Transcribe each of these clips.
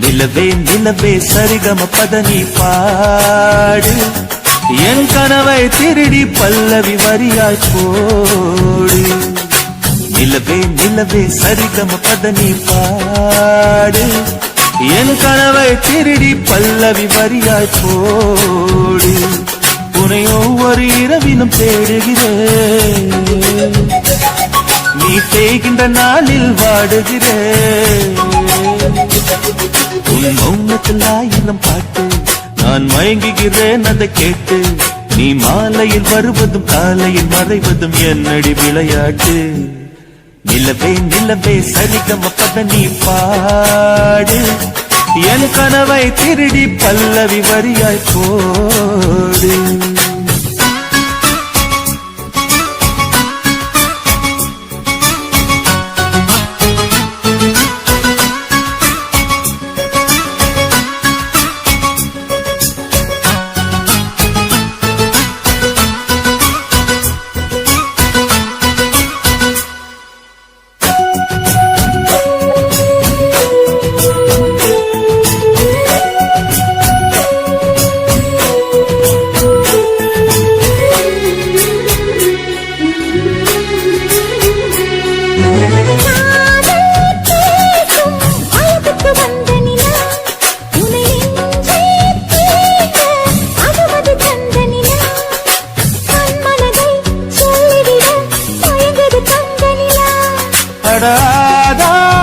நிலவே நிலவே சரிகம பதனி பாடு என் கனவை திருடி பல்லவி வரியாய் போடு. நிலவே நிலவே சரிகம பதனி பாடு என் கனவை திருடி பல்லவி வரியாய் போடு. உன்னை ஒவ்வொரு இரவிலும் தேடுகிறேன், நீ தேய்கின்ற நாளில் வாடுகிறேன். உன் மௌனத்தில் ஆயிரம் பாட்டு நான் மயங்குகிறேன் அதை கேட்டு. நீ மாலையில் வருவதும் காலையில் மறைவதும் என்னடி விளையாட்டு. நிலவே நிலவே சரிகம பதனி பாடு என் கனவை திருடி பல்லவி வரியாய் போடு.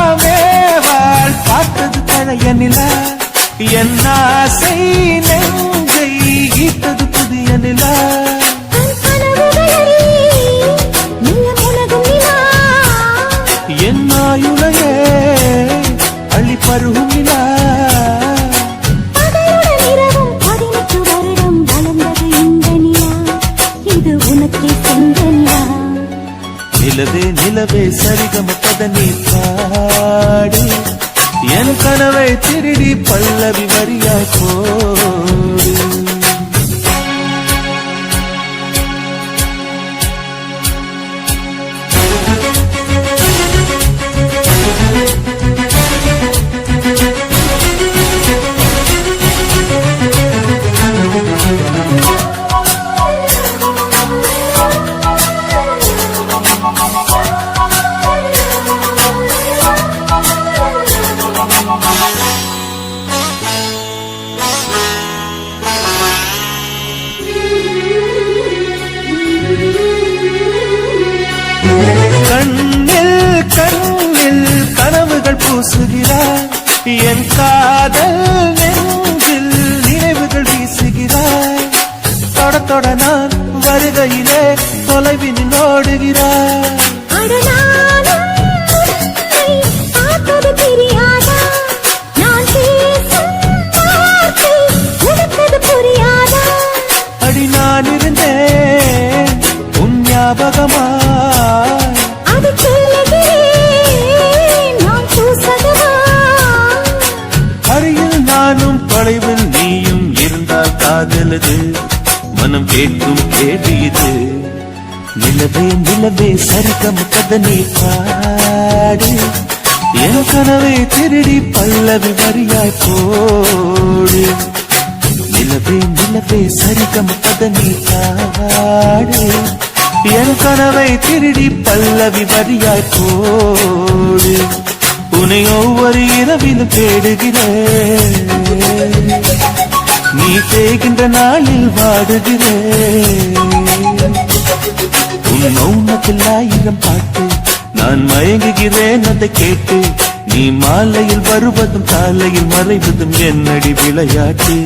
ஆதாமேவாள் பார்த்தது பழைய நிலா, என் ஆசை நெஞ்சை ஈட்டது புதிய நிலா. என் ஆயுளையே அள்ளி பருகும் நிலா. நிலவே நிலவே சரிகம பதனி பாடு என் கனவை திருடி பல்லவி வரியாய் போடு. கண்ணில் கண்ணில் கனவுகள் பூசுகிறாய், என் காதல் நெஞ்சில் நினைவுகள் வீசுகிறாய். தொட தொட நான் வருகையிலே தொலைவில் ஓடுகிறாய். அடி நான் இருந்தேன் உன் ஞாபகமா, தொலைவில் நீயும் இருந்தால் காதலது மனம் கேட்கும் கேள்வி இது. நிலவே நிலவே சரிகம பதனி பாடு என் கனவை திருடி பல்லவி வரியாய் போடு. நிலவே நிலவே சரிகம பதனி பாடு என் கனவை திருடி பல்லவி வரியாய் போடு. உன்னை ஒவ்வொரு இரவிலும் தேடுகிறேன், நீ தேய்கின்ற நாளில் வாடுகிறேன். உன் மௌனத்தில் ஆயிரம் பாட்டு நான் மயங்குகிறேன் அதை கேட்டு. நீ மாலையில் வருவதும் காலையில் மறைவதும் என்னடி விளையாட்டு.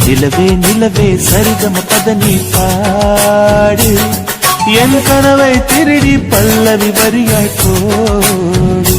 நிலவே நிலவே சரிகம பதனி பாடு என் கனவை திருடி பல்லவி வரியாய் போடு.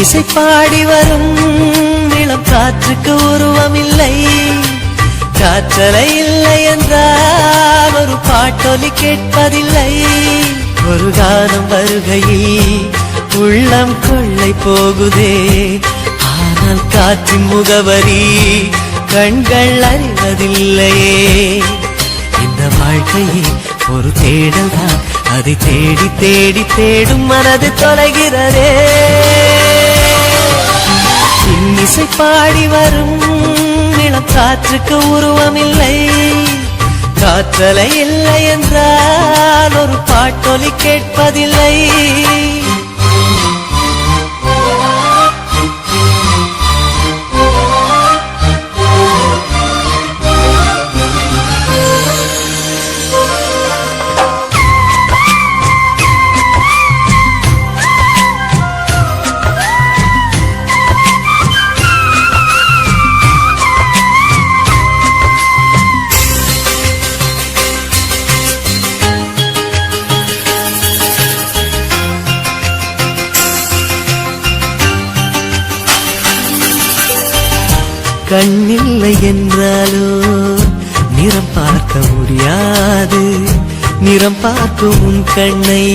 இன்னிசை பாடி வரும் இளம் காற்றுக்கு உருவமில்லை, காற்றலை இல்லை என்றால் ஒரு பாட்டொலி கேட்பதில்லை. ஒரு கானம் வருகையில் உள்ளம் கொள்ளை போகுதே, ஆனால் காற்றின் முகவரி கண்கள் அறிவதில்லையே. இந்த வாழ்க்கையே ஒரு தேடல் தான், அதை தேடி தேடி தேடும் மனது தொலைகிறதே. இன்னிசை பாடி வரும் இளம் காற்றுக்கு உருவமில்லை, காற்றலை இல்லை என்றால் ஒரு பாட்டொலி கேட்பதில்லை. கண்ணில்லை என்றாலோ நிறம் பார்க்க முடியாது, நிறம் பார்க்கும் உன் கண்ணை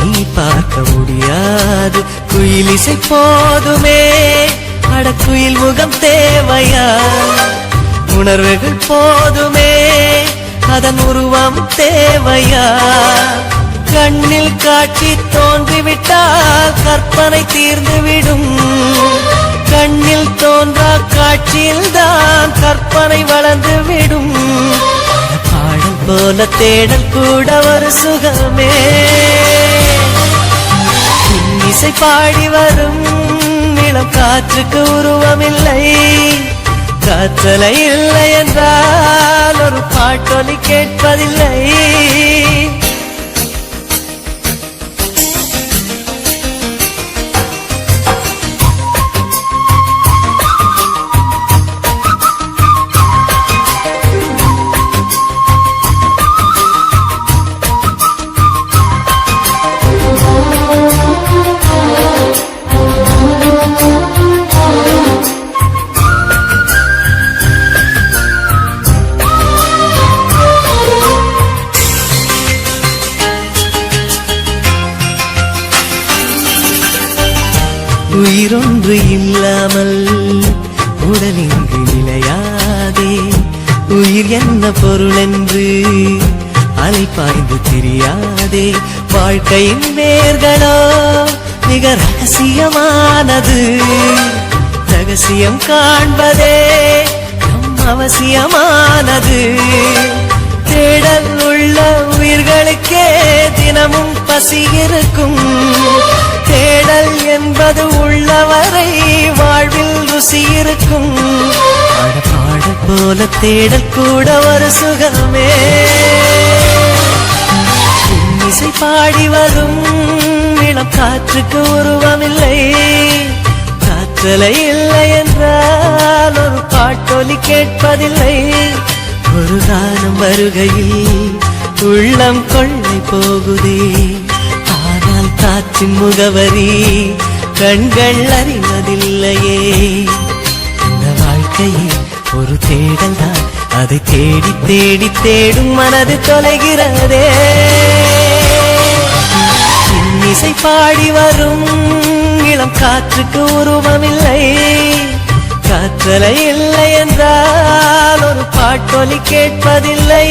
நீ பார்க்க முடியாது. குயிலிசை போதுமே, அடக்குயில் முகம் தேவையா? உணர்வுகள் போதுமே, அதன் உருவம் தேவையா? கண்ணில் காட்சி தோன்றிவிட்டால் கற்பனை தீர்ந்துவிடும், கண்ணில் தோன்றா காட்சியில் தான் கற்பனை வளர்ந்துவிடும். பாடல் போல தேடல் கூட ஒரு சுகமே. இன்னிசை பாடி வரும் இளம் காற்றுக்கு உருவமில்லை, காற்றலை இல்லை என்றால் ஒரு பாட்டொலி கேட்பதில்லை. உயிரொன்று இல்லாமல் உடல் இங்கு நிலையாதே, உயிர் என்ன பொருள் என்று அலைப்பாய்ந்து தெரியாதே. வாழ்க்கையின் வேர்களோ மிக ரகசியமானது, ரகசியம் காண்பதே நம் அவசியமானது. தேடல் உள்ள உயிர்களுக்கே தினமும் பசி இருக்கும், தேடல் என்பது உள்ளவரை வாழ்வில் ருசி இருக்கும். பாடல் போல தேடல் கூட ஒரு சுகமே. இன்னிசை பாடி வரும் இளம் காற்றுக்கு உருவமில்லை, காற்றலை இல்லை என்றால் ஒரு பாட்டொலி கேட்பதில்லை. ஒரு கானம் வருகையில் உள்ளம் கொள்ளை போகுதே, ஆனால் காற்றின் முகவரி கண்கள் அறிவதில்லையே. இந்த வாழ்க்கையே ஒரு தேடல் தான், அதை தேடி தேடி தேடும் மனது தொலைகிறதே. இன்னிசை பாடி வரும் இளம் காற்றுக்கு உருவமில்லை, காற்றலை இல்லை என்றால் ஒரு பாட்டொலி கேட்பதில்லை.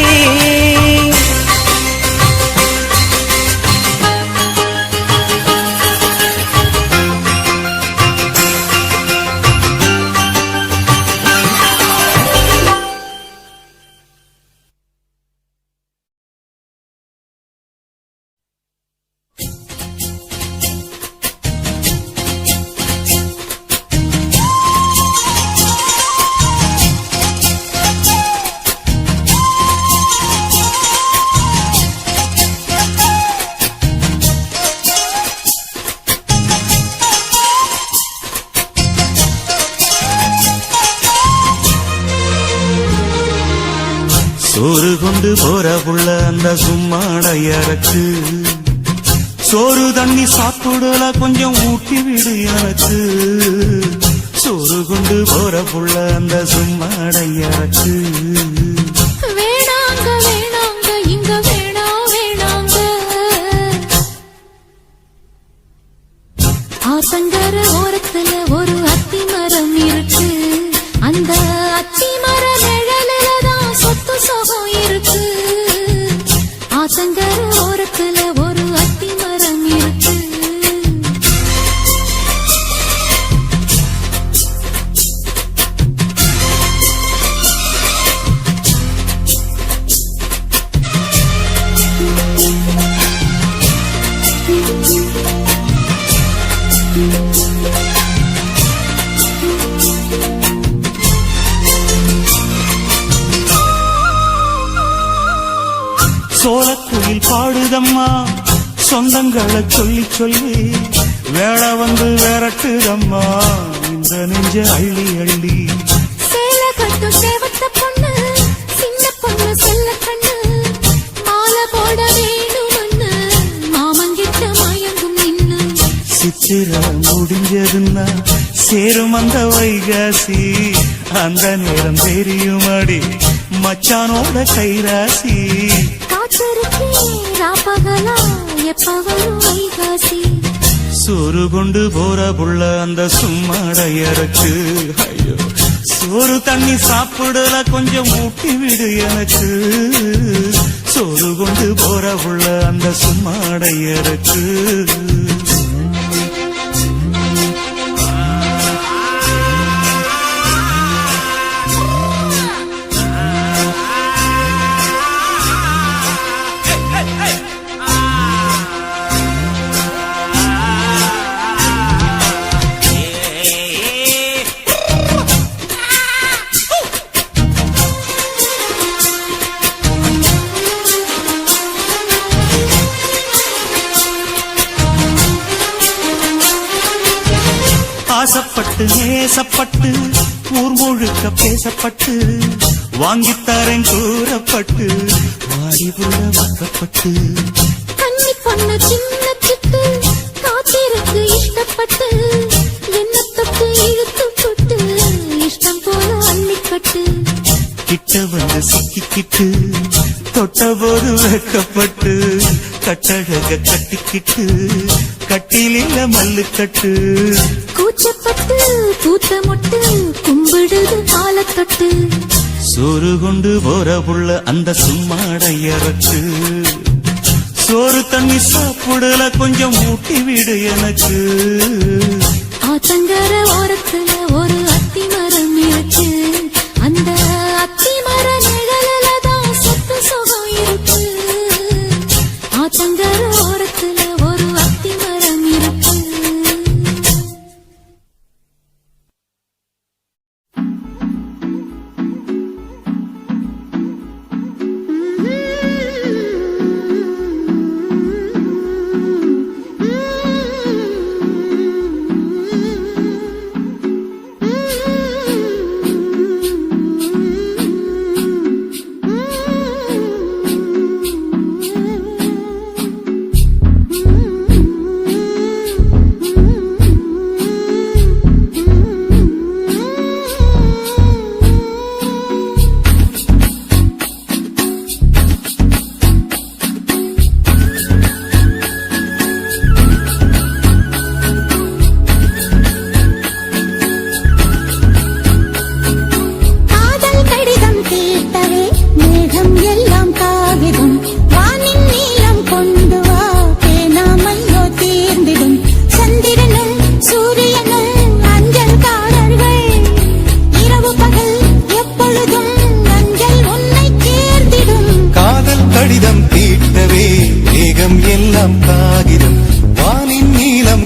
சோறு கொண்டு போற புள்ள அந்த சும்மாடையறக்கு, சோறு தண்ணி சாப்பிடல கொஞ்சம் ஊட்டி விடு எனக்கு சோறு கொண்டு போற புள்ள அந்த சும்மாடையறக்கு வேணாங்க வேணாங்க இங்க வேணாங்க ஆத்தங்கர ஓரத்துல ஒரு அத்தி மரம் இருக்கு அந்த அத்தி மர நிழலுலதான் சொத்து சுகம் இருக்கு ஆத்தங்கர ஓரத்துல ஒரு அத்தி மரம் இருக்கு சோளக்குயில் பாடுதம்மா சொந்தங்களை சொல்லி சொல்லி வேளை வந்து விரட்டுதம்மா இந்த நெஞ்ச அள்ளி அள்ளி சேலை கட்டும் சேவத்த பொண்ணு சின்ன பொண்ணு செல்ல கண்ணு மாலை போட வேணும்னு மாமங்கிட்ட மயங்கும் நின்னு சித்திர முடிஞ்சதுன்னா சேரும் அந்த வைகாசி அந்த நேரம் தெரியும் அடி மச்சானோட கைராசி காத்திருக்கே ராப்பகலா எப்ப வரும் வைகாசி சோறு கொண்டு போற புள்ள அந்த சும்மாடையறக்கு ஐயோ சோறு தண்ணி சாப்பிடல கொஞ்சம் ஊட்டி விடு எனக்கு சோறு கொண்டு போற புள்ள அந்த சும்மாடையறக்கு ஆசப்பட்டு நேசப்பட்டு ஊர் முழுக்க பேசப்பட்டு வாங்கித்தாரன் கூறப்பட்டு வாடி புள்ள வாக்கப்பட்டு கன்னி பொண்ணு சின்ன சிட்டு காத்திருக்கு இஷ்டப்பட்டு என்ன தொட்டு இழுத்து போட்டு இஷ்டம் போல அள்ளிக்கட்டு கிட்ட வந்து சிக்கிக்கிட்டு தொட்ட போது வைக்கப்பட்டு கட்டழக கட்டிக்கிட்டு கட்டிலில மல்லு கட்டு கூச்சப்பட்டு பூத்த முட்டு கும்பிடுது காலத்தொட்டு சோறு கொண்டு போற புள்ள அந்த சும்மாடையறக்கு சோறு தண்ணி சாப்பிடல கொஞ்சம் ஊட்டி விடு எனக்கு ஆத்தங்கர ஓரத்துல ஒரு அத்தி மரம் இருக்கு அந்த அத்தி மர நிழலுலதான் சொத்து சுகம் இருக்கு ஆத்தங்கர ஓரத்துல ஒரு அத்தி மரம் இருக்கு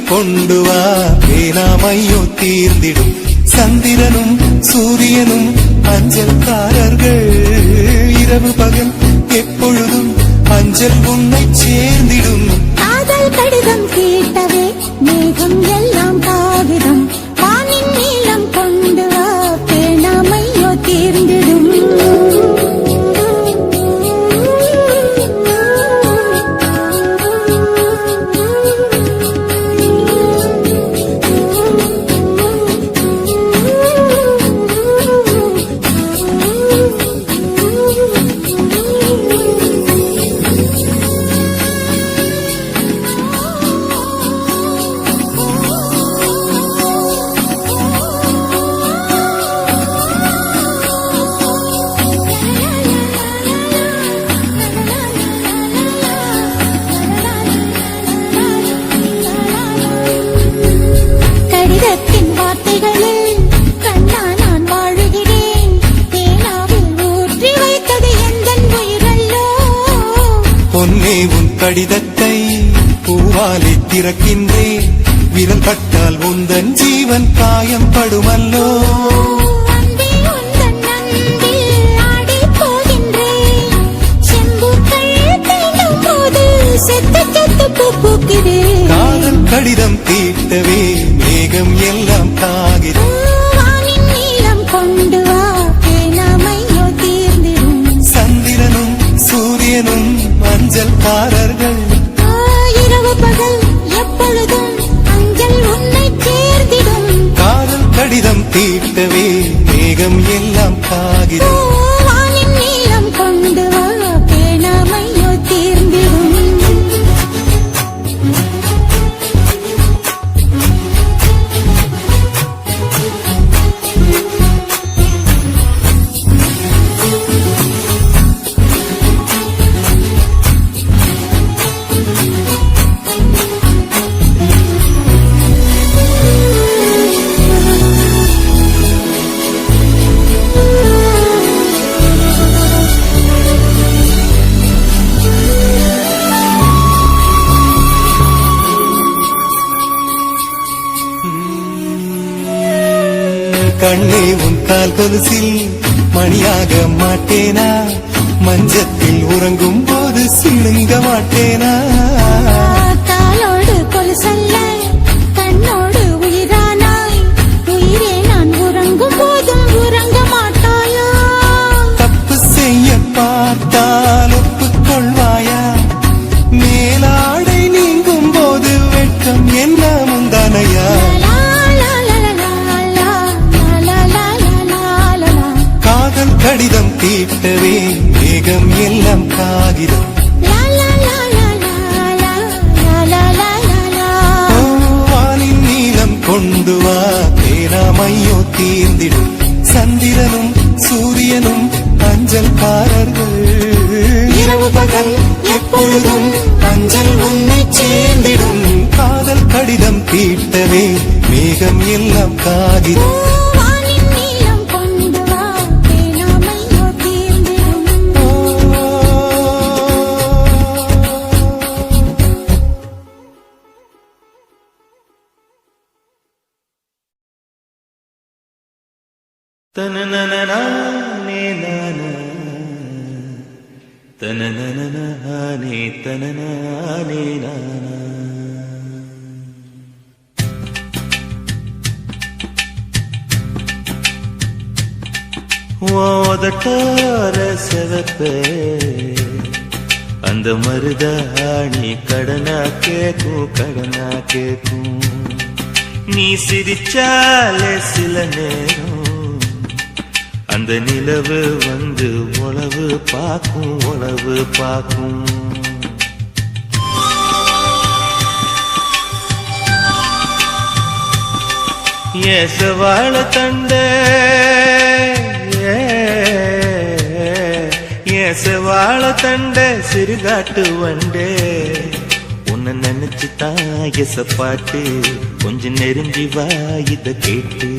கொண்டு வா பேனாமையோ தீர்ந்திடும் சந்திரனும் சூரியனும் அஞ்சல்காரர்கள் இரவு பகல் எப்பொழுதும் அஞ்சல் உன்னை சேர்ந்திடும் காதல் கடிதம் கேட்டவே மேகம் எல்லாம் காகிதம் வானின் நீளம் கொண்டு வா பேனாமையோ தீர்ந்திடும் கடிதத்தை பூவாலை திறக்கின்றேன் விரல் பட்டால் உந்தன் ஜீவன் காயம் படுமல்லோ அன்பே உந்தன் அன்பில் ஆடிப் போகின்றேன். செம்புக்கள் தீண்டும் போது செத்து செத்து பூ பூக்கிறேன். காதல் கடிதம் தீட்டவே மேகம் எல்லாம் காகிறது வானின் நீளம் கொண்டு வா பேனாமையோ தீர்ந்திடும். சந்திரனும் சூரியனும் மஞ்சள்காரர்கள் இரவு பகல் எப்பொழுதும் அஞ்சல் உன்னை சேர்ந்திடும். காதல் கடிதம் தீட்டவே மேகம் எல்லாம் காகிறது வானின் நீளம் கொண்டு வா பேனாமையோ தீர்ந்திடும். கண்ணே உன் கால் கொலுசில் மணியாக மாட்டேனா மஞ்சத்தில் உறங்கும் போது சிழுங்க மாட்டேனா காலோடு கொலுசல்ல கண்ணோடு உயிரானாய். உயிரே நான் உறங்கும் போதும் உறங்க மாட்டாயா? தப்பு செய்ய பார்த்தால் ஒப்புக்கொள்வாயா மேலாடை நீங்கும் போது வெட்கம் என்ன முந்தானையா காதல் கடிதம் தீட்டவே மேகம் எல்லாம் காகிதம் வானின் நீளம் கொண்டு வா பேராமையோ தீர்ந்திடும் சந்திரனும் சூரியனும் அஞ்சல்காரர்கள் இரவு பகல் எப்பொழுதும் அஞ்சல் உன்னை சேர்ந்திடும் காதல் கடிதம் தீட்டவே மேகம் எல்லாம் காகிதம் வானின் நீளம் கொண்டு வா பேனாமையோ தீர்ந்திடும். தனனனனானே நானா தனனனனானே தனனானே நானா ஓதட்டார செவப்பே அந்த மருதாணி கடனா கேக்கும் நீ சிரிச்சாலே சில நேரம் அந்த நிலவு வந்து உளவு பார்க்கும் ஏசவாழ தண்டே ஏசவாழ தண்டே சிறுகாட்டு வண்டே உன்னை நினைச்சு தான் எசப்பாட்டு கொஞ்சம் நெருங்கி வா இத கேட்டு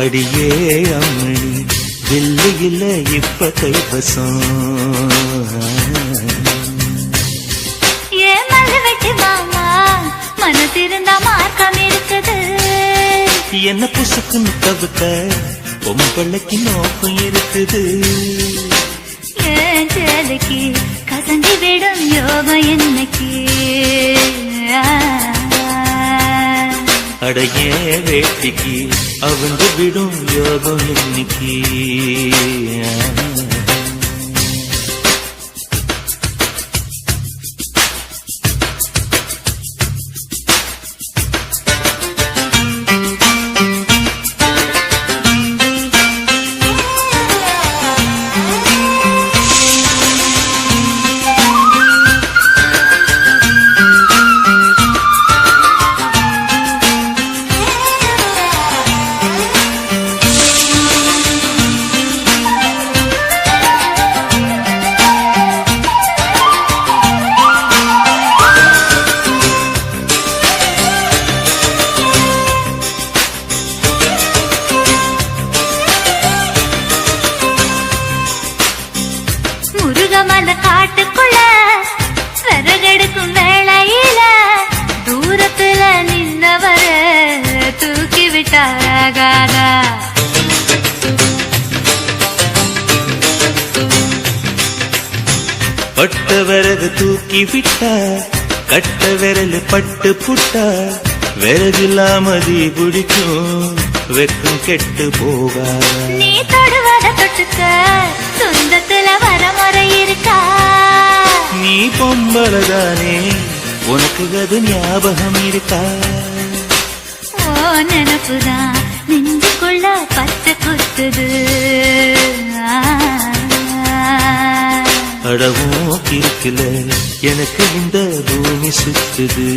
அடியே அம்மணி வெள்ளியில இப்ப கைவசம் மனதிருந்தா மார்க்கம் இருக்குது என்ன புசுக்குன்னு தவிர்க்க பொம்பளைக்கு நோக்கம் இருக்குது ஏன் சேலைக்கு கசங்கி விடும் யோகம் என்னைக்கு அடையே வேட்டிக்கு அவங்க விடும் யோகம் இன்னைக்கு விட்டாகாதா பட்ட விறகு தூக்கி விட்டா கட்ட விரல் பட்டு புட்டா விறகில்லாம தீ பிடிக்கும் வெக்கம் கெட்டு போகாத நீ தொடுவத தொட்டுக்க சொந்தத்துல வரமுறை இருக்கா நீ பொம்பளதானே உனக்கு அது ஞாபகம் இருக்கா ஓ நினப்புதான் நெஞ்சுக்குள்ள பச்சை குத்துது அடவும் இருக்குல எனக்கு இந்த பூமி சுத்துது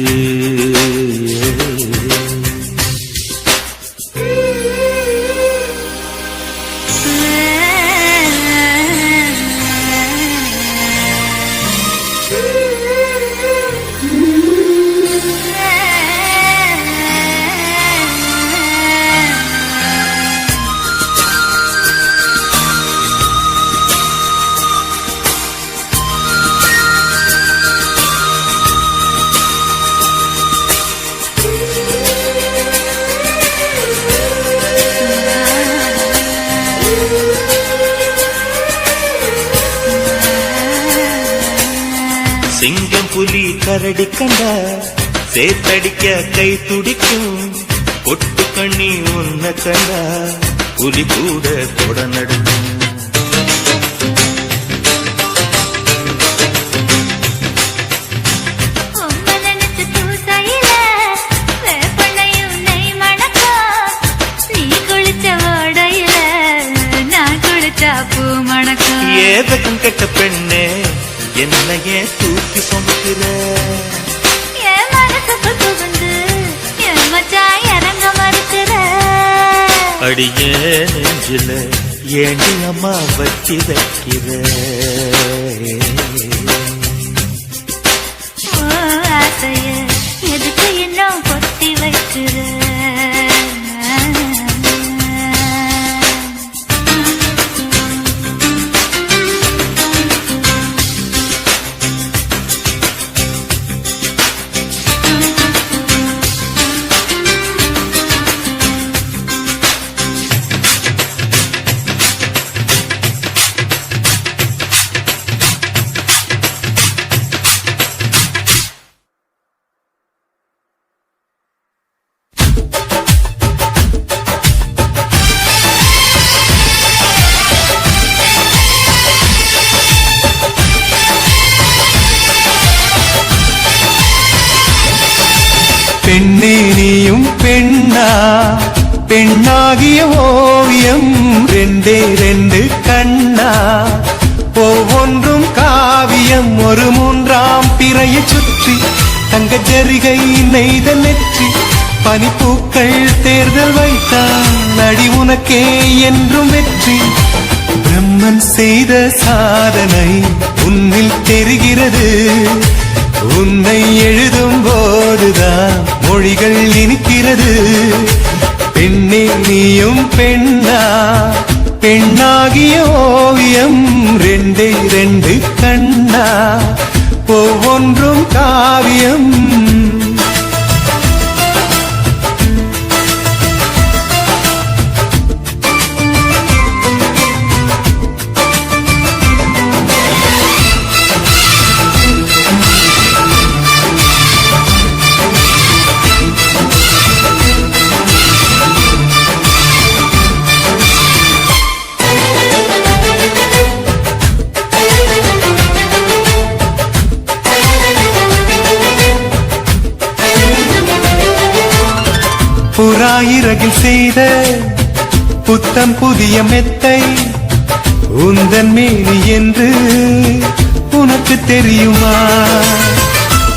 சிங்கம் புலி கரடி கண்டா சேத்தடிக்க கை துடிக்கும் பொட்டு கண்ணி உன்ன கண்டா புலி கூட தொட நடுக்கும் ஏதக்கும் கெட்ட பெண்ணே என்னையே தூக்கி சுமக்கிற என் மனசுக்கு புகுந்து என் மச்சான் இறங்க மறுக்கிற அடியே நெஞ்சில ஏண்டி அம்மா வச்சி வைக்கிற ஆசைய எதுக்கு இன்னும் கொத்தி வைக்கிற பெண்ணே நீயும் பெண்ணா பெண்ணாகிய ஓவியம் ரெண்டே ரெண்டு கண்ணா ஒவ்வொன்றும் காவியம் ஒரு மூன்றாம் பிறையை சுற்றி தங்க ஜரிகை நெய்த நெற்றி பனிப்பூக்கள் தேர்தல் வைத்தான் அடி உனக்கே என்றும் வெற்றி பிரம்மன் செய்த சாதனை உன்னில் தெரிகிறது உன்னை எழுதும் போதுதான் மொழிகள் இனிக்கிறது பெண்ணே நீயும் பெண்ணா பெண்ணாகிய ஓவியம் ரெண்டே ரெண்டு கண்ணா ஒவ்வொன்றும் காவியம் புறாயிரகில் செய்த புத்தம் புதிய மெத்தை உந்தன் மேனி என்று உனக்கு தெரியுமா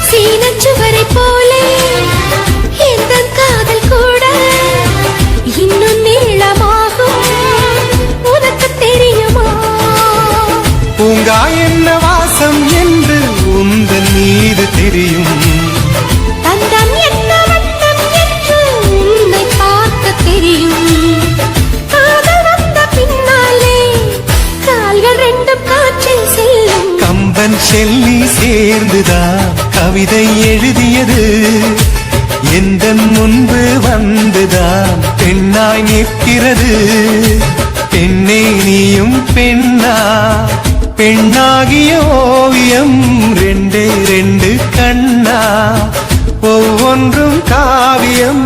சீனச்சுவரை போலே எந்த காதல் கூட இன்னும் நீளமாகும் உனக்கு தெரியுமா பூங்கா என்ன வாசம் என்று உந்தன் மீது தெரியும் தந்தம் என்ன வண்ணம் என்று உன்னை பார்க்க தெரியும் காதல் வந்த பின்னாலே கால்கள் ரெண்டும் காற்றில் செல்லும் கம்பன் செல்லி சேர்ந்துதான் கவிதை எழுதியது எந்த முன்பு வந்துதான் பெண்ணாய் நிற்கிறது. பெண்ணே நீயும் பெண்ணா, பெண்ணாகிய ஓவியம் ரெண்டே ரெண்டு கண்ணா, ஒவ்வொன்றும் காவியம்.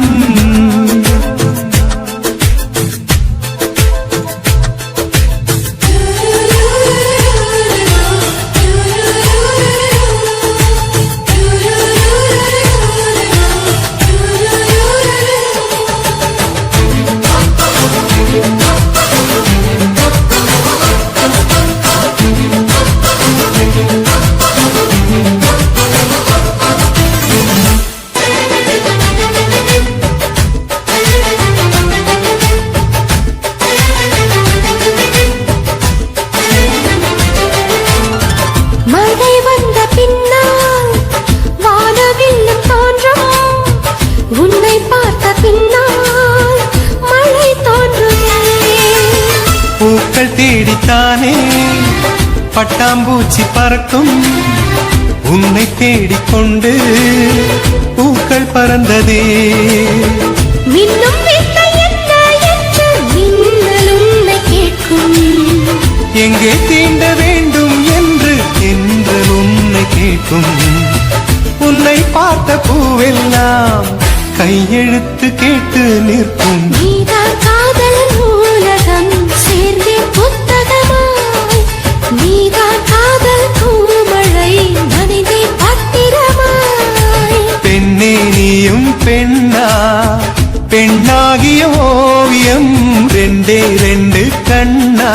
தேடித்தானே பட்டாம்பூச்சி பறக்கும், உன்னை தேடிக்கொண்டு பூக்கள் பறந்ததே. மின்னும் வித்தை என்ன என்று மின்னல் உன்னை கேட்கும், எங்கே தீண்ட வேண்டும் என்று என்றல் உன்னை கேட்கும். உன்னை பார்த்த பூவெல்லாம் கையெழுத்து கேட்டு நிற்கும். நீதான் காதல் நூலகம் சேர்ந்தே புத்தகமாய், நீதான் காதல் பூமழை நனைந்தே பத்திரமாய். பெண்ணே நீயும் பெண்ணா, பெண்ணாகிய ஓவியம் ரெண்டே ரெண்டு கண்ணா,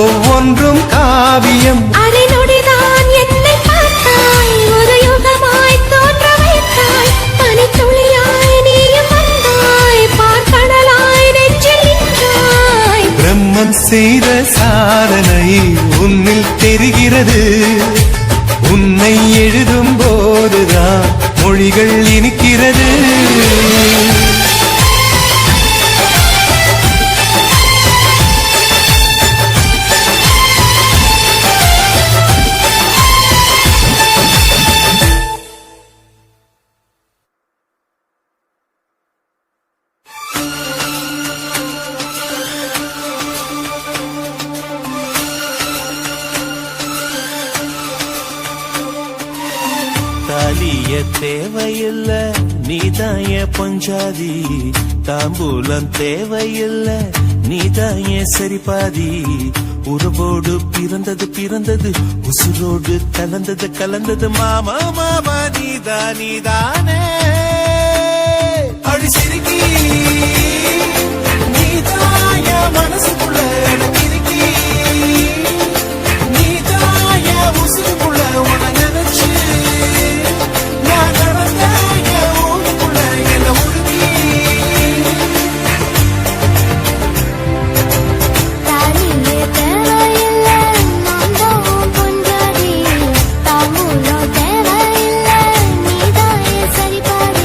ஒவ்வொன்றும் காவியம். அரை நொடிதான் என்னை பார்த்தாய், ஒரு யுகமாய் தோன்ற வைத்தாய். பனித்துளியாய் நீயும் வந்தாய், பார்க்கடலாய் நெஞ்சில் நின்றாய். பிரம்மன் செய்த சாதனை உன்னில் தெரிகிறது. உன்னை எழுதும் போதுதான் மொழிகள் இனிக்கிறது. தாலிய தேவையில்ல நீதாய பஞ்சாதி, தாம்பூலம் தேவையில்ல நீதாய சரிபாதி. உறவோடு பிறந்தது பிறந்தது, உசுரோடு கலந்தது கலந்தது, மாமா மாமா நீதானே அடி சிரிக்கி. நீதாய மனசுக்குள்ள கிறுக்கி, நீதாய உசுருக்குள்ள உன நினைச்சு நான் நடந்தாய ஊருக்குள்ள என்ன உருகி. தாலியே தேவையில்ல நான்தான் பொஞ்சாதி, தாம்பூலம் தேவையில்ல நீதாய சரிபாதி.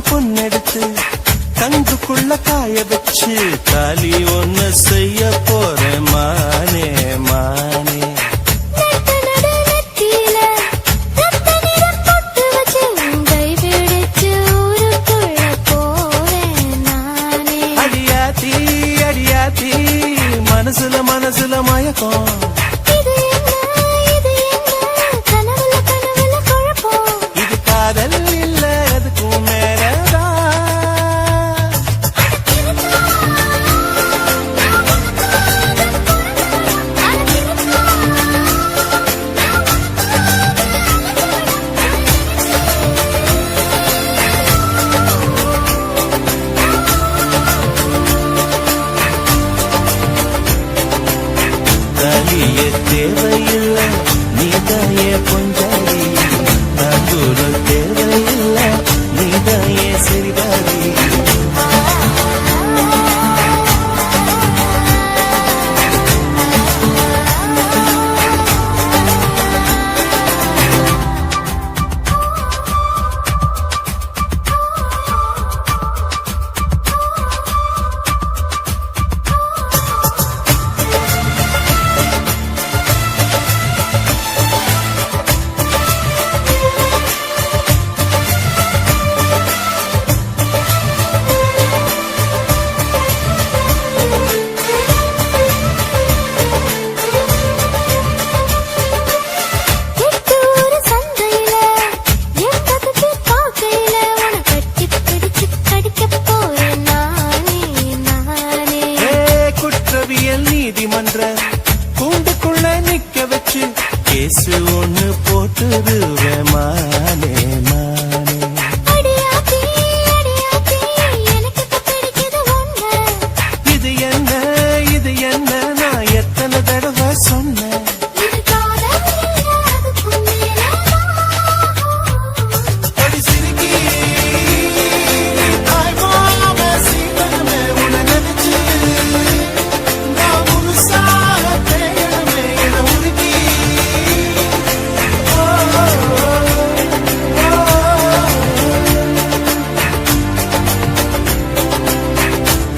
பொண்ணெடுத்து தங்குக்குள்ள காய வச்சு தாலி ஒன்னு செய்ய போறேன் மானே மானே. அடியாத்தி அடியாத்தி மனசுல மனசுல மயக்கம். இது காதல் இல்ல அதுக்கும் மேலதான். தேவையில்லை நீதாயே பொஞ்சாதி தாங்கூலம் தேவையில்லை நீதாயே சிறிதாதி எட்டூரு சந்தையில என் பக்கத்து பாக்கையில உன கட்டி பிடிச்சு கடிக்க போறேன் நானே நானே குற்றவியல் நீதிமன்ற கூண்டுக்குள்ள நிக்க வச்சு கேசு ஒண்ணு போட்டுருவே மானே மானே அடியாத்தி அடியாத்தி எனக்கு இப்ப பிடிக்குது ஒண்ணு இது என்ன நான் எத்தனை தடவை சொன்னேன் இது காதல் இல்ல அதுக்கும் மேலதான் அடி சிறுக்கி தாய்மாம சீக்கிரமே உன்னை நினைச்சு நான் முழுசாக தேயணுமே என உருகி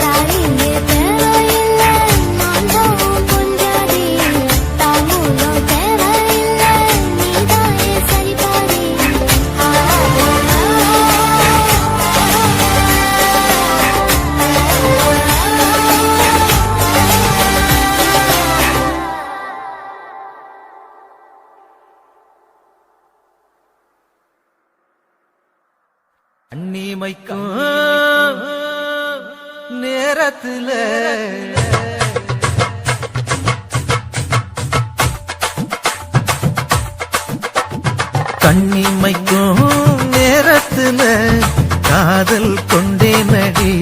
தாலியே தேவையில்ல நான் தான் பொஞ்சாதி தாமூலம் தேவையில்ல நீதாயே சரிபாதி அன்னிமைக்கும் நேரத்துல கண்ணிமைக்கும் நேரத்துல காதல் கொண்டே நடி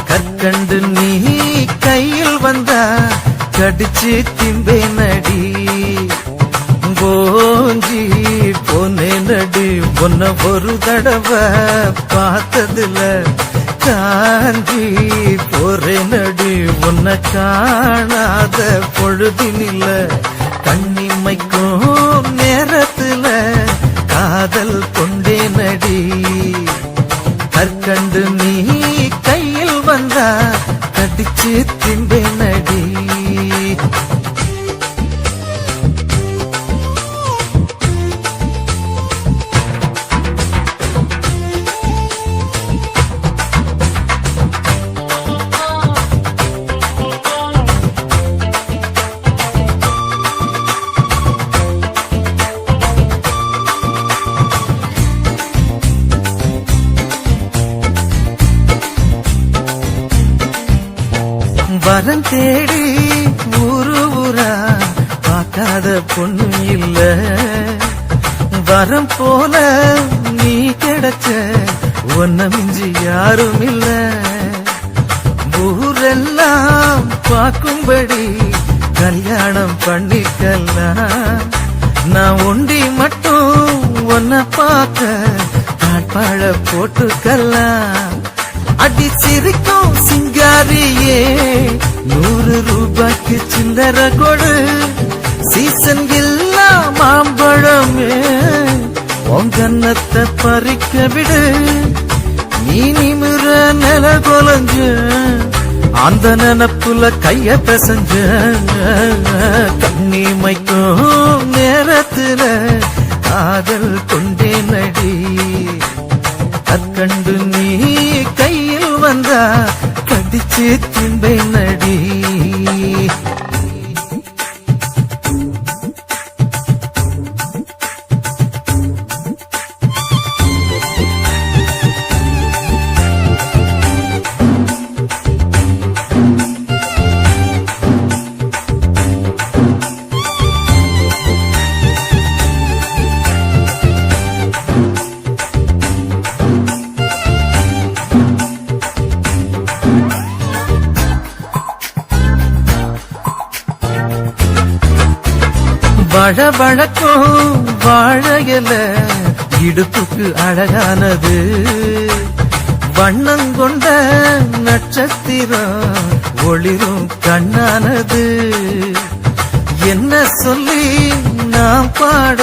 கற்கண்டு நீ கையில் வந்தா கடிச்சு திம்பே நடி போஞ்சி போனே நடி பொன்ன ஒரு தடவை பார்த்ததுல காஞ்சி போறே நடி உன்னை காணாத பொழுதினில கண்ணிமைக்கும் நேரத்துல காதல் கொண்டே நடி கற்கண்டு நீ கையில் வந்தா கடிச்சு திம்பே நடி வரம் தேடி ஊரு ஊரா பார்க்காத பொண்ணு இல்ல வரம் போல நீ கிடைச்ச ஒன்ன மிஞ்சி யாரும் இல்ல ஊரெல்லாம் பார்க்கும்படி கல்யாணம் பண்ணிக்கலாம் நான் ஒண்டி மட்டும் ஒன்ன பார்க்க காட்பாழ போட்டுக்கலாம் அடி சிரிக்கும் சிங்காரியே 100 ரூபாய்க்கு சில்லற கொடு சீசன் இல்லா மாம்பழமே உங்கன்னத்தை பறிக்க விடு நீ நிமிர நில கொலஞ்ச அந்த நினப்புல கைய பிசைஞ்ச கண்ணிமைக்கும் நேரத்துல காதல் கொண்டே நடி கற்கண்டு நீ கையில் வந்தா கடிச்சு திம்பை நடி வழவழக்கும் வாழையில இடுப்புக்கு அழகானது வண்ணங்கொண்ட நட்சத்திரம் ஒளிரும் கண்ணானது என்ன சொல்லி நாம் பாட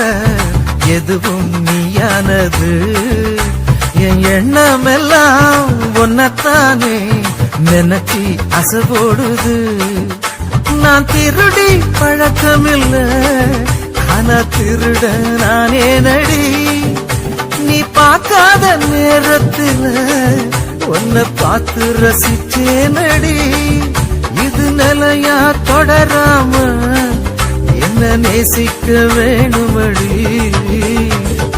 எதுவும் நீயானது என் எண்ணமெல்லாம் ஒன்னத்தானே நினைச்சி அசைபோடுது நான் திருடி பழக்கமில்ல ஆனா திருட நானே நடி நீ பார்க்காத நேரத்துல உன்னை பார்த்து ரசிச்சே நடி இது நிலையா தொடராம என்ன நேசிக்க வேணுமடி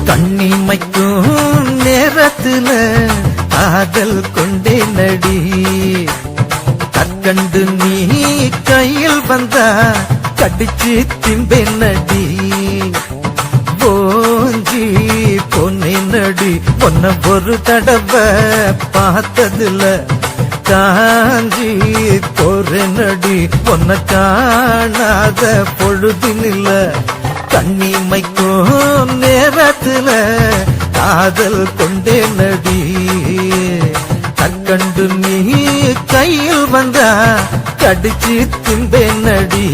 கண்ணிமைக்கும் நேரத்துல காதல் கொண்டே நடி கற்கண்டு நீ கையில் வந்தா கடிச்சு திம்பேன் நடி போஞ்சி பொன்னை நடி பொன்ன ஒரு தடவை பார்த்ததுல காஞ்சி போற நடி பொன்ன காணாத பொழுதினில்ல கண்ணிமைக்கும் நேரத்துல காதல் கொண்டே நடி கண்டு நீ கையில் வந்தா கடிச்சு திம்பே நடி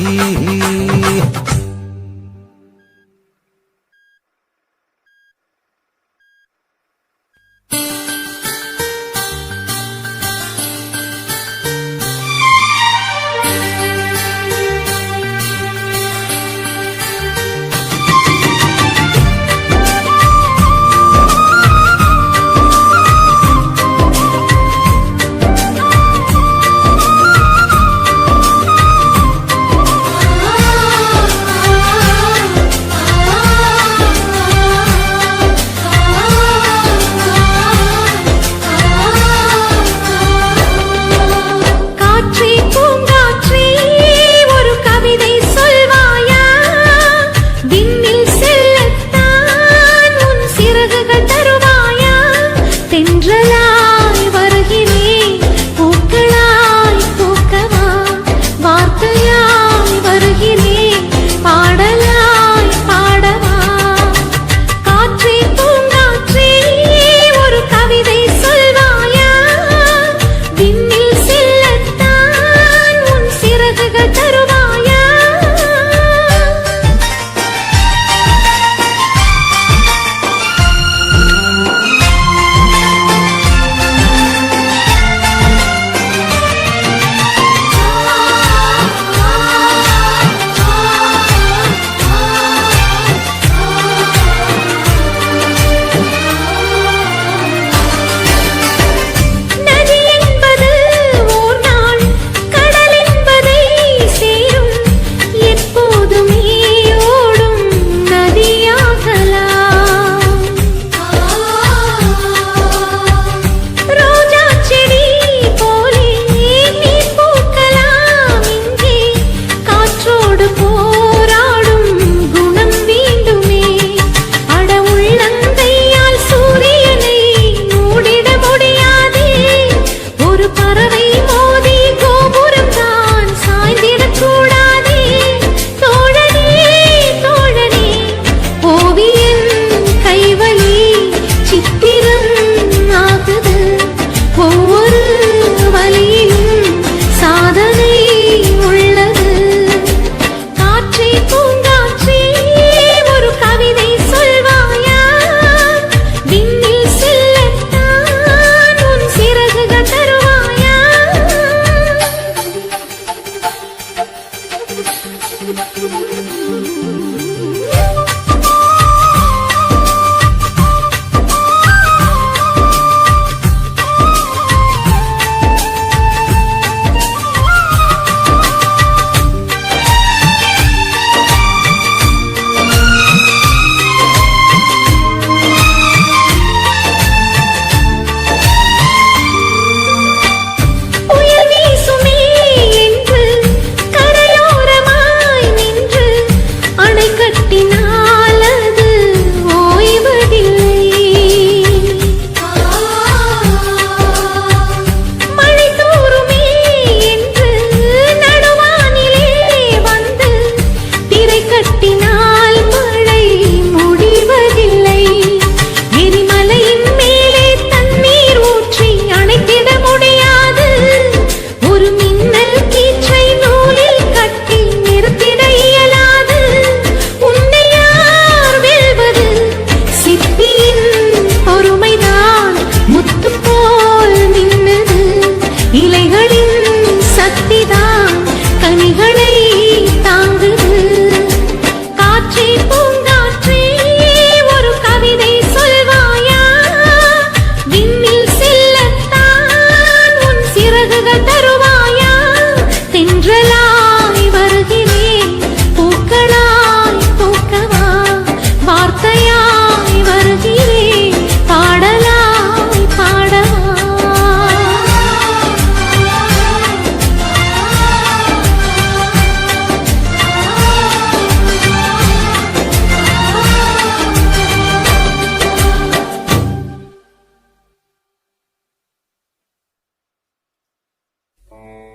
கட்டினா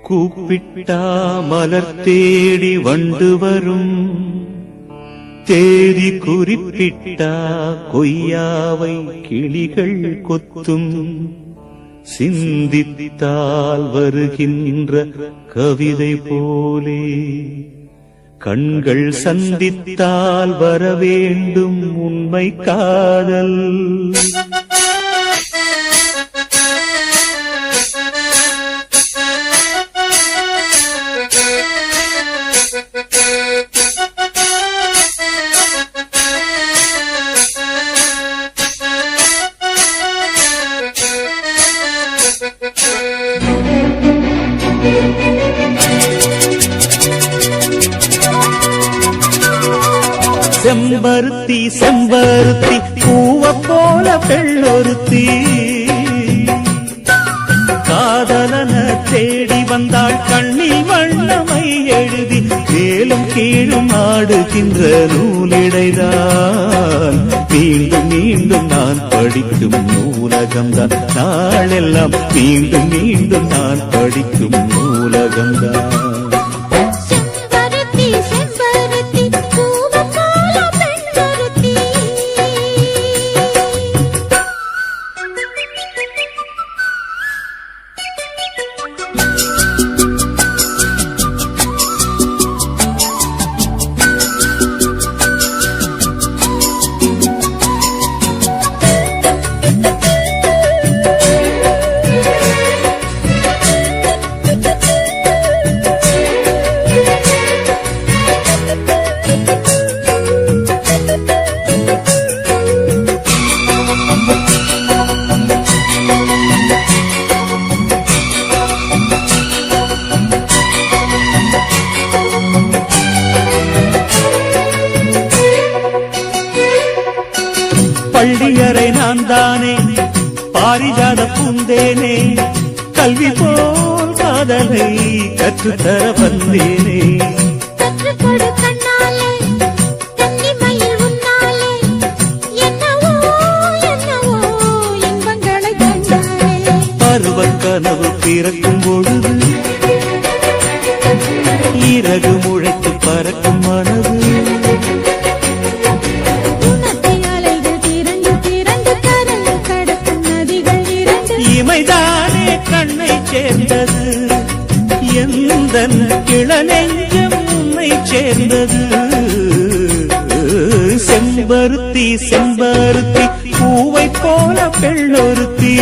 கூப்பிட்டா மலர் தேடி வண்டு வரும், தேதி குறிப்பிட்டா கொய்யாவை கிளிகள் கொத்தும், சிந்தித்தால் வருகின்ற கவிதை போலே கண்கள் சந்தித்தால் வரவேண்டும் உண்மை காதல். செம்பருத்தி செம்பருத்தி பூவ போல பெள்ளொருத்தி, காதலன தேடி வந்தாள் கண்ணில் வண்ணமை எழுதி, மேலும் கீழும் ஆடுகின்ற நூலிடைதான் மீண்டும் மீண்டும் நான் படிக்கும் நூலகம்தான், நாளெல்லாம் மீண்டும் மீண்டும் நான் படிக்கும் நூலகம்தான். பள்ளியறை நான் தானே பாரிஜாத பூந்தேனே, கல்வி போல் காதலை கற்றுத்தர வந்தேனே. பருவக் கனவு பிறக்கும் பொழுது இறகு முளைத்து பறக்கும் மனது, இமைதானே கண்ணை சேர்ந்தது, எந்தன் இளநெஞ்சம் உன்னை சேர்ந்தது. செம்பருத்தி செம்பருத்தி பூவை போல பெள்ளொருத்தி,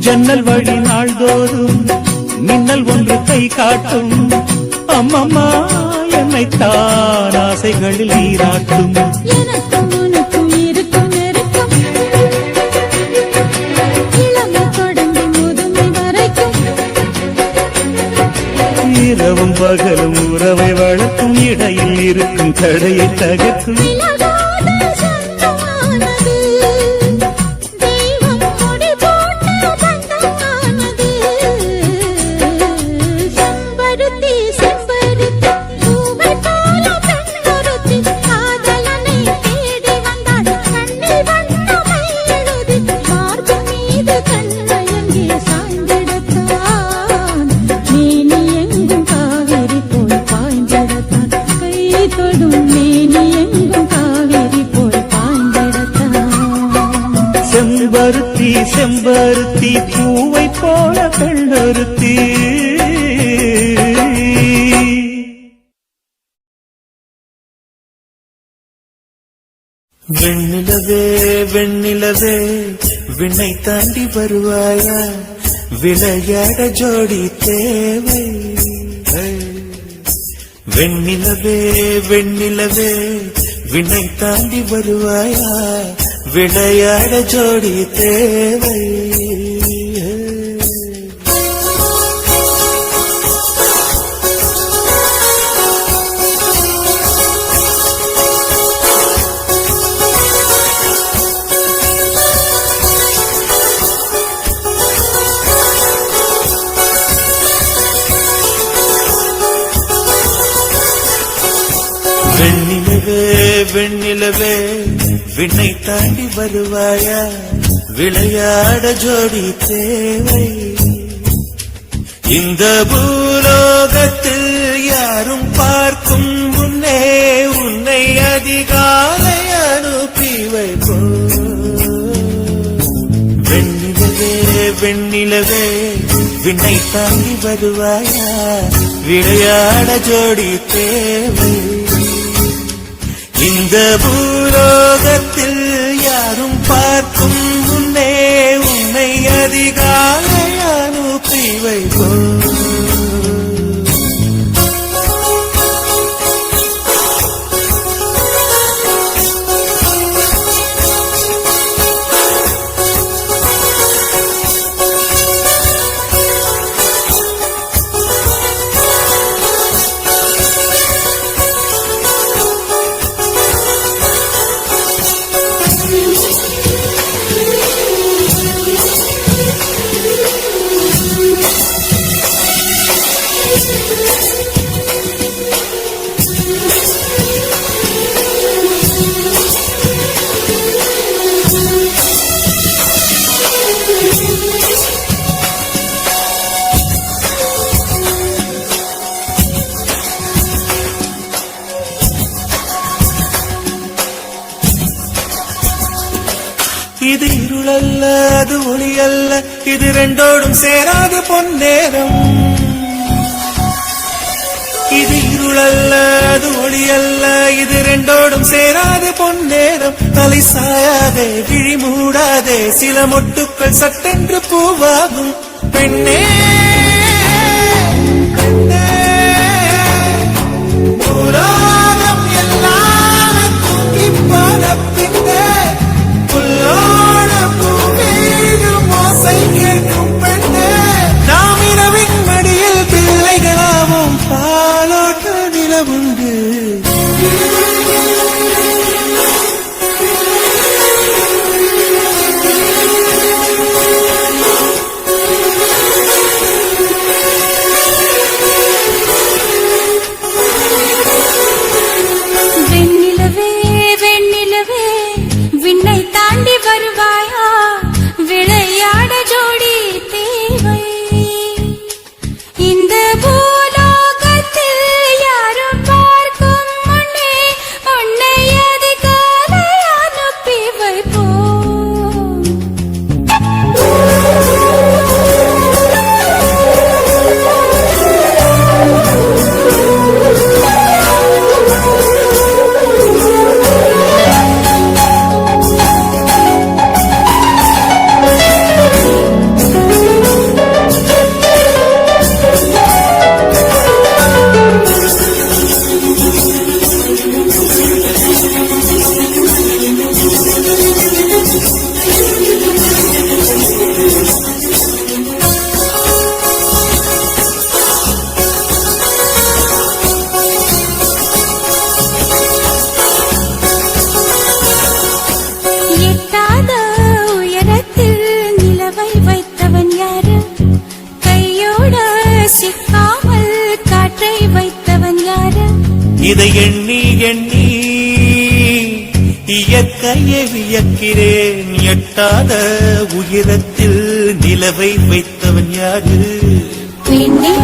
ஜன்னல் வழி நாள்தோறும் மின்னல் ஒன்று கை காட்டும், அம்மம்மா என்னைத்தான் ஆசைகளில் நீராட்டும். இரவும் பகலும் உறவை வளர்க்கும், இடையில் இருக்கும் தடையை தகர்க்கும். செம்பருத்தி செம்பருத்தி பூவை போல பெள்ளொருத்தி. வெண்ணிலவே வெண்ணிலவே விண்ணை தாண்டி வருவாயா விளையாட ஜோடி தேவை வெண்ணிலவே வெண்ணிலவே விண்ணை தாண்டி வருவாயா விளையாட ஜோடி தேவை வெண்ணிலவே வெண்ணிலவே விண்ணை தாண்டி வருவாயா விளையாட ஜோடி தேவை இந்த பூலோகத்தில் யாரும் பார்க்கும் முன்னே உன்னை அதிகாலை அனுப்பி வைப்போ வெண்ணிலவே வெண்ணிலவே விண்ணை தாண்டி வருவாயா விளையாட ஜோடி தேவை இந்த பூலோகத்தில் யாரும் பார்க்கும் முன்னே உன்னை அதிகாலை அனுப்பி வைப்போ இது இருளல்ல அது ஒளி அல்ல இது ரெண்டோடும் சேராது பொன்னேரம் இது இருளல்ல அது ஒளி அல்ல இது ரெண்டோடும் சேராது பொன்னேரம் தலை சாயாதே விழி மூடாதே சில மொட்டுக்கள் சட்டென்று பூவாகும் பெண்ணே இதை எண்ணி எண்ணி இயற்கையை வியக்கிறேன் எட்டாத உயரத்தில் நிலவை வைத்தவன் யாரு பெண்ணே